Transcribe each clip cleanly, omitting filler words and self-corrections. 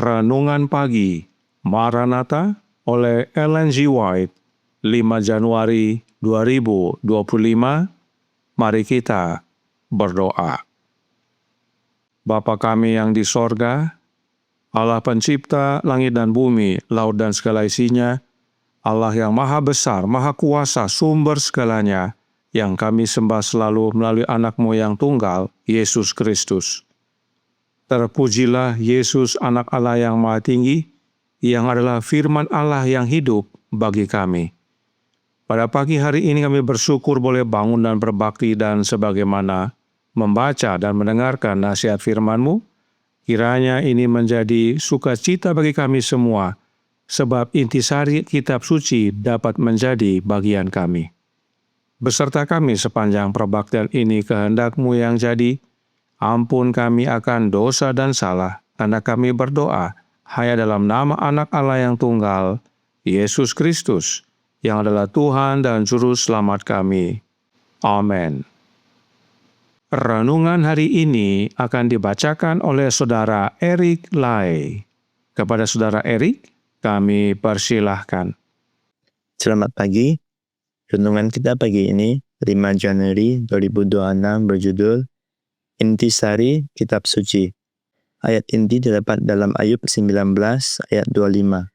Renungan Pagi Maranatha oleh Ellen G. White, 5 Januari 2025. Mari kita berdoa. Bapa kami yang di sorga, Allah pencipta langit dan bumi, laut dan segala isinya, Allah yang maha besar, maha kuasa, sumber segalanya, yang kami sembah selalu melalui anak-Mu yang tunggal, Yesus Kristus. Terpujilah Yesus, anak Allah yang maha tinggi, yang adalah firman Allah yang hidup bagi kami. Pada pagi hari ini kami bersyukur boleh bangun dan berbakti, dan sebagaimana membaca dan mendengarkan nasihat firman-Mu, kiranya ini menjadi sukacita bagi kami semua, sebab intisari kitab suci dapat menjadi bagian kami. Beserta kami sepanjang perbaktian ini, kehendak-Mu yang jadi. Ampun kami akan dosa dan salah, karena kami berdoa hanya dalam nama anak Allah yang tunggal, Yesus Kristus, yang adalah Tuhan dan Juru Selamat kami. Amin. Renungan hari ini akan dibacakan oleh Saudara Eric Lai. Kepada Saudara Eric, kami persilahkan. Selamat pagi. Renungan kita pagi ini, 5 Januari 2026, berjudul Intisari Kitab Suci. Ayat inti terdapat dalam Ayub 19 ayat 25.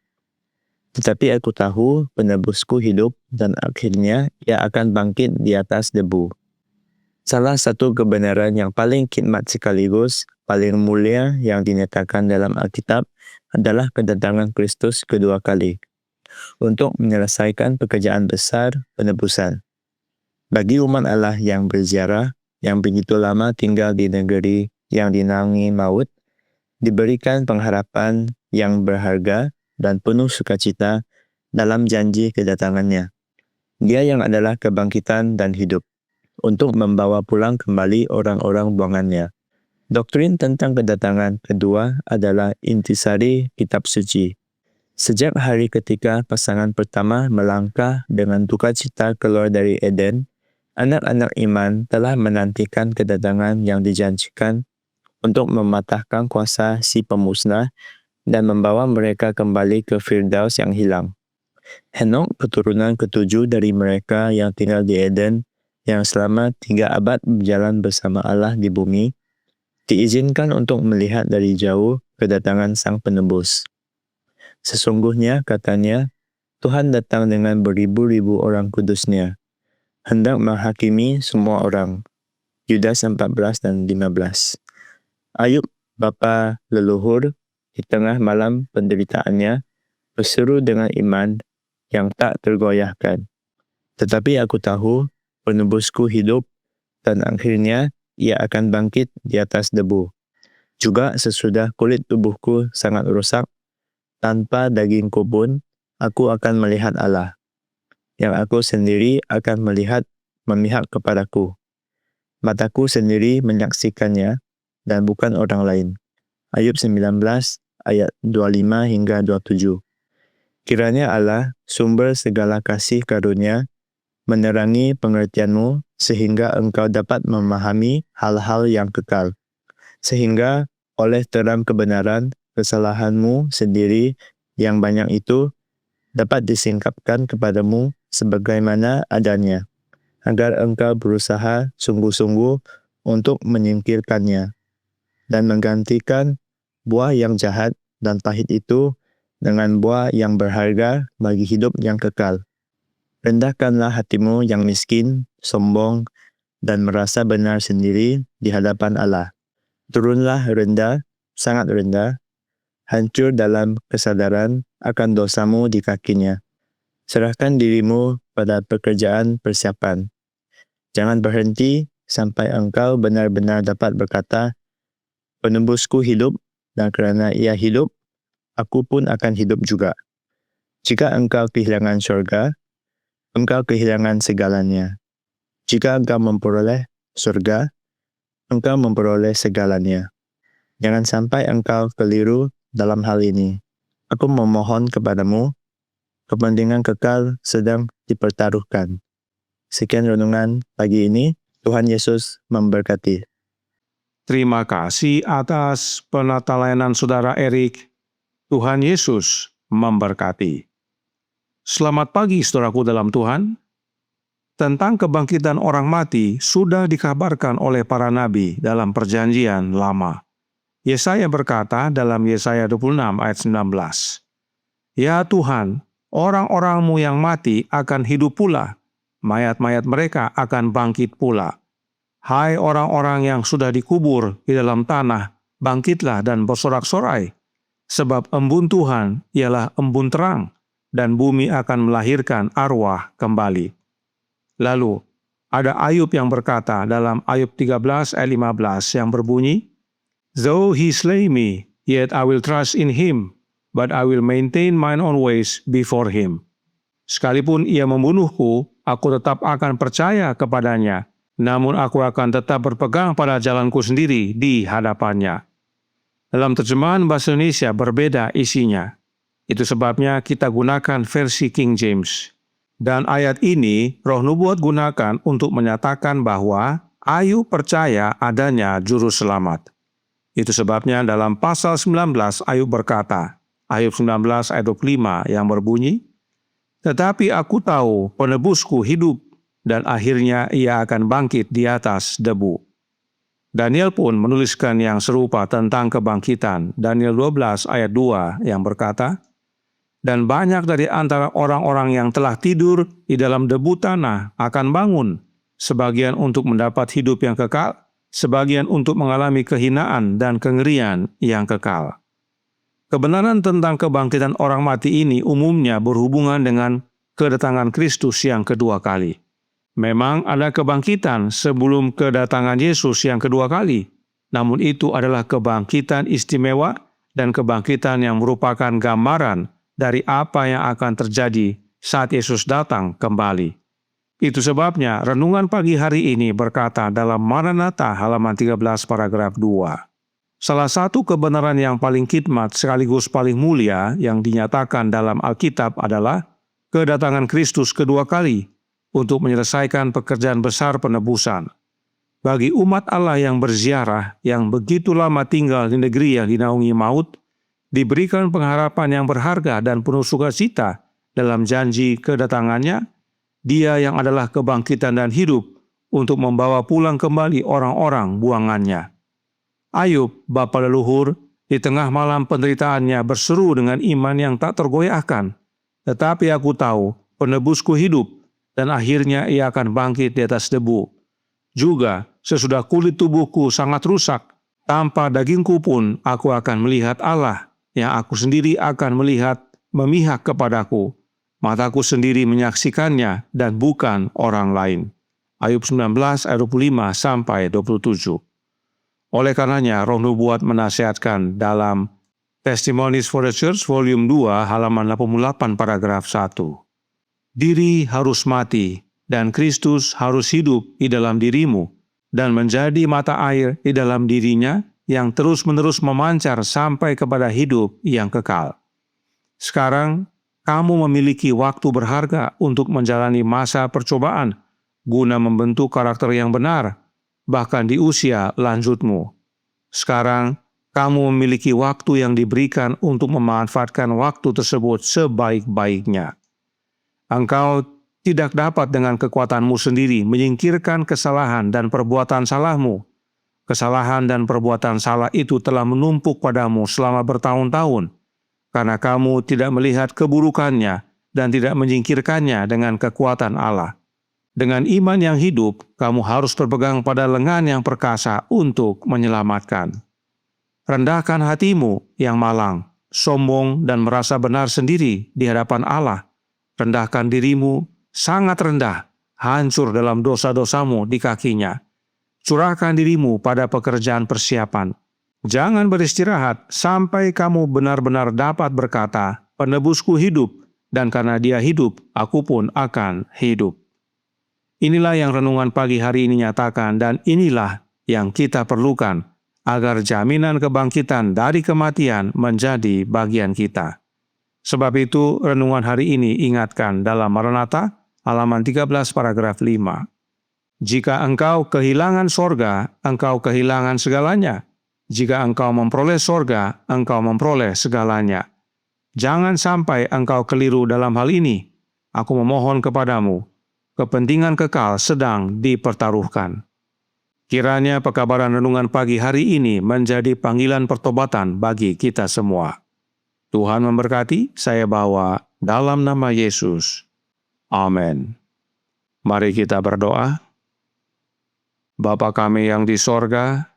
Tetapi aku tahu penebusku hidup, dan akhirnya ia akan bangkit di atas debu. Salah satu kebenaran yang paling khidmat sekaligus paling mulia yang dinyatakan dalam Alkitab adalah kedatangan Kristus kedua kali untuk menyelesaikan pekerjaan besar penebusan. Bagi umat Allah yang berziarah, yang begitu lama tinggal di negeri yang dinaungi maut, diberikan pengharapan yang berharga dan penuh sukacita dalam janji kedatangannya. Dia yang adalah kebangkitan dan hidup, untuk membawa pulang kembali orang-orang buangannya. Doktrin tentang kedatangan kedua adalah intisari kitab suci. Sejak hari ketika pasangan pertama melangkah dengan sukacita keluar dari Eden, anak-anak iman telah menantikan kedatangan yang dijanjikan untuk mematahkan kuasa si pemusnah dan membawa mereka kembali ke Firdaus yang hilang. Henok, keturunan ketujuh dari mereka yang tinggal di Eden, yang selama 3 abad berjalan bersama Allah di bumi, diizinkan untuk melihat dari jauh kedatangan Sang Penebus. Sesungguhnya, katanya, Tuhan datang dengan beribu-ribu orang kudusnya, hendak menghakimi semua orang. Yudas 14 dan 15. Ayub, bapa leluhur, di tengah malam penderitaannya, berseru dengan iman yang tak tergoyahkan. Tetapi aku tahu penebusku hidup, dan akhirnya ia akan bangkit di atas debu. Juga sesudah kulit tubuhku sangat rusak, tanpa dagingku pun, aku akan melihat Allah, yang aku sendiri akan memihak kepadaku. Mataku sendiri menyaksikannya, dan bukan orang lain. Ayub 19 ayat 25 hingga 27. Kiranya Allah, sumber segala kasih karunia, menerangi pengertianmu, sehingga engkau dapat memahami hal-hal yang kekal. Sehingga oleh terang kebenaran, kesalahanmu sendiri yang banyak itu dapat disingkapkan kepadamu sebagaimana adanya, agar engkau berusaha sungguh-sungguh untuk menyingkirkannya, dan menggantikan buah yang jahat dan pahit itu dengan buah yang berharga bagi hidup yang kekal. Rendahkanlah hatimu yang miskin, sombong, dan merasa benar sendiri di hadapan Allah. Turunlah rendah, sangat rendah, hancur dalam kesadaran akan dosamu di kakinya. Serahkan dirimu pada pekerjaan persiapan. Jangan berhenti sampai engkau benar-benar dapat berkata, penebusku hidup, dan kerana ia hidup, aku pun akan hidup juga. Jika engkau kehilangan syurga, engkau kehilangan segalanya. Jika engkau memperoleh surga, engkau memperoleh segalanya. Jangan sampai engkau keliru dalam hal ini. Aku memohon kepadamu, kepentingan kekal sedang dipertaruhkan. Sekian renungan pagi ini. Tuhan Yesus memberkati. Terima kasih atas penata layanan Saudara Eric. Tuhan Yesus memberkati. Selamat pagi saudaraku dalam Tuhan. Tentang kebangkitan orang mati sudah dikabarkan oleh para nabi dalam perjanjian lama. Yesaya berkata dalam Yesaya 26 ayat 19, "Ya Tuhan, orang-orang-Mu yang mati akan hidup pula, mayat-mayat mereka akan bangkit pula. Hai orang-orang yang sudah dikubur di dalam tanah, bangkitlah dan bersorak-sorai, sebab embun Tuhan ialah embun terang, dan bumi akan melahirkan arwah kembali." Lalu, ada Ayub yang berkata dalam Ayub 13 ayat 15 yang berbunyi, "Though he slay me, yet I will trust in him, but I will maintain mine own ways before him." Sekalipun ia membunuhku, aku tetap akan percaya kepadanya, namun aku akan tetap berpegang pada jalanku sendiri di hadapannya. Dalam terjemahan bahasa Indonesia berbeda isinya. Itu sebabnya kita gunakan versi King James. Dan ayat ini Roh Nubuat gunakan untuk menyatakan bahwa Ayub percaya adanya juru selamat. Itu sebabnya dalam pasal 19 Ayub berkata, Ayub 19 ayat 25 yang berbunyi, "Tetapi aku tahu penebusku hidup, dan akhirnya ia akan bangkit di atas debu." Daniel pun menuliskan yang serupa tentang kebangkitan. Daniel 12 ayat 2 yang berkata, "Dan banyak dari antara orang-orang yang telah tidur di dalam debu tanah akan bangun, sebagian untuk mendapat hidup yang kekal, sebagian untuk mengalami kehinaan dan kengerian yang kekal." Kebenaran tentang kebangkitan orang mati ini umumnya berhubungan dengan kedatangan Kristus yang kedua kali. Memang ada kebangkitan sebelum kedatangan Yesus yang kedua kali, namun itu adalah kebangkitan istimewa dan kebangkitan yang merupakan gambaran dari apa yang akan terjadi saat Yesus datang kembali. Itu sebabnya renungan pagi hari ini berkata dalam Maranatha halaman 13 paragraf 2. Salah satu kebenaran yang paling khidmat sekaligus paling mulia yang dinyatakan dalam Alkitab adalah kedatangan Kristus kedua kali untuk menyelesaikan pekerjaan besar penebusan. Bagi umat Allah yang berziarah, yang begitu lama tinggal di negeri yang dinaungi maut, diberikan pengharapan yang berharga dan penuh sukacita dalam janji kedatangannya, Dia yang adalah kebangkitan dan hidup untuk membawa pulang kembali orang-orang buangannya. Ayub, bapa leluhur, di tengah malam penderitaannya berseru dengan iman yang tak tergoyahkan, "Tetapi aku tahu penebusku hidup, dan akhirnya ia akan bangkit di atas debu. Juga sesudah kulit tubuhku sangat rusak, tanpa dagingku pun aku akan melihat Allah, yang aku sendiri akan melihat memihak kepadaku. Mataku sendiri menyaksikannya dan bukan orang lain." Ayub 19 ayat 25 sampai 27. Oleh karenanya, Roh Nubuat menasihatkan dalam Testimonies for the Church volume 2 halaman 88 paragraf 1. "Diri harus mati, dan Kristus harus hidup di dalam dirimu, dan menjadi mata air di dalam dirinya yang terus-menerus memancar sampai kepada hidup yang kekal." Sekarang, kamu memiliki waktu berharga untuk menjalani masa percobaan guna membentuk karakter yang benar, bahkan di usia lanjutmu. Sekarang, kamu memiliki waktu yang diberikan untuk memanfaatkan waktu tersebut sebaik-baiknya. Engkau tidak dapat dengan kekuatanmu sendiri menyingkirkan kesalahan dan perbuatan salahmu. Kesalahan dan perbuatan salah itu telah menumpuk padamu selama bertahun-tahun, karena kamu tidak melihat keburukannya dan tidak menyingkirkannya dengan kekuatan Allah. Dengan iman yang hidup, kamu harus berpegang pada lengan yang perkasa untuk menyelamatkan. Rendahkan hatimu yang malang, sombong dan merasa benar sendiri di hadapan Allah. Rendahkan dirimu sangat rendah, hancur dalam dosa-dosamu di kakinya. Curahkan dirimu pada pekerjaan persiapan. Jangan beristirahat sampai kamu benar-benar dapat berkata, "Penebusku hidup, dan karena Dia hidup, aku pun akan hidup." Inilah yang renungan pagi hari ini nyatakan, dan inilah yang kita perlukan agar jaminan kebangkitan dari kematian menjadi bagian kita. Sebab itu, renungan hari ini ingatkan dalam Maranatha, halaman 13 paragraf 5. Jika engkau kehilangan sorga, engkau kehilangan segalanya. Jika engkau memperoleh sorga, engkau memperoleh segalanya. Jangan sampai engkau keliru dalam hal ini. Aku memohon kepadamu, kepentingan kekal sedang dipertaruhkan. Kiranya pekabaran renungan pagi hari ini menjadi panggilan pertobatan bagi kita semua. Tuhan memberkati, saya bawa dalam nama Yesus. Amin. Mari kita berdoa. Bapa kami yang di sorga,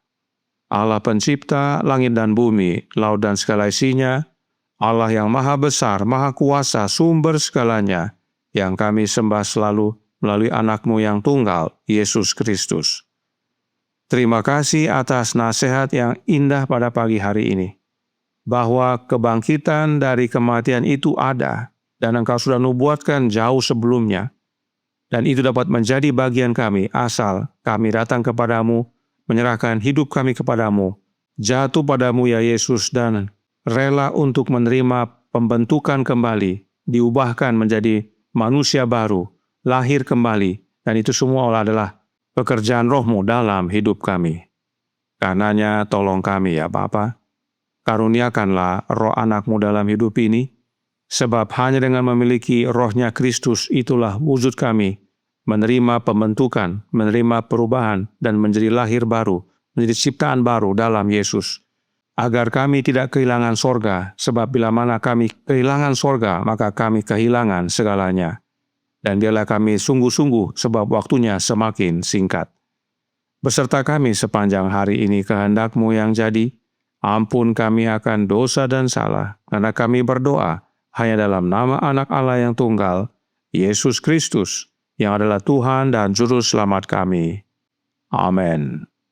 Allah pencipta langit dan bumi, laut dan segala isinya, Allah yang maha besar, maha kuasa, sumber segalanya, yang kami sembah selalu melalui anak-Mu yang tunggal, Yesus Kristus. Terima kasih atas nasihat yang indah pada pagi hari ini, bahwa kebangkitan dari kematian itu ada, dan Engkau sudah nubuatkan jauh sebelumnya, dan itu dapat menjadi bagian kami asal kami datang kepadamu, menyerahkan hidup kami kepadamu, jatuh padamu ya Yesus, dan rela untuk menerima pembentukan kembali, diubahkan menjadi manusia baru, lahir kembali, dan itu semua adalah pekerjaan Roh-Mu dalam hidup kami. Karenanya tolong kami ya Bapa, karuniakanlah roh anak-Mu dalam hidup ini, sebab hanya dengan memiliki rohnya Kristus itulah wujud kami, menerima pembentukan, menerima perubahan, dan menjadi lahir baru, menjadi ciptaan baru dalam Yesus. Agar kami tidak kehilangan sorga, sebab bila mana kami kehilangan sorga, maka kami kehilangan segalanya. Dan biarlah kami sungguh-sungguh, sebab waktunya semakin singkat. Beserta kami sepanjang hari ini kehendak-Mu yang jadi, ampun kami akan dosa dan salah, karena kami berdoa hanya dalam nama Anak Allah yang tunggal, Yesus Kristus, yang adalah Tuhan dan Juru Selamat kami. Amin.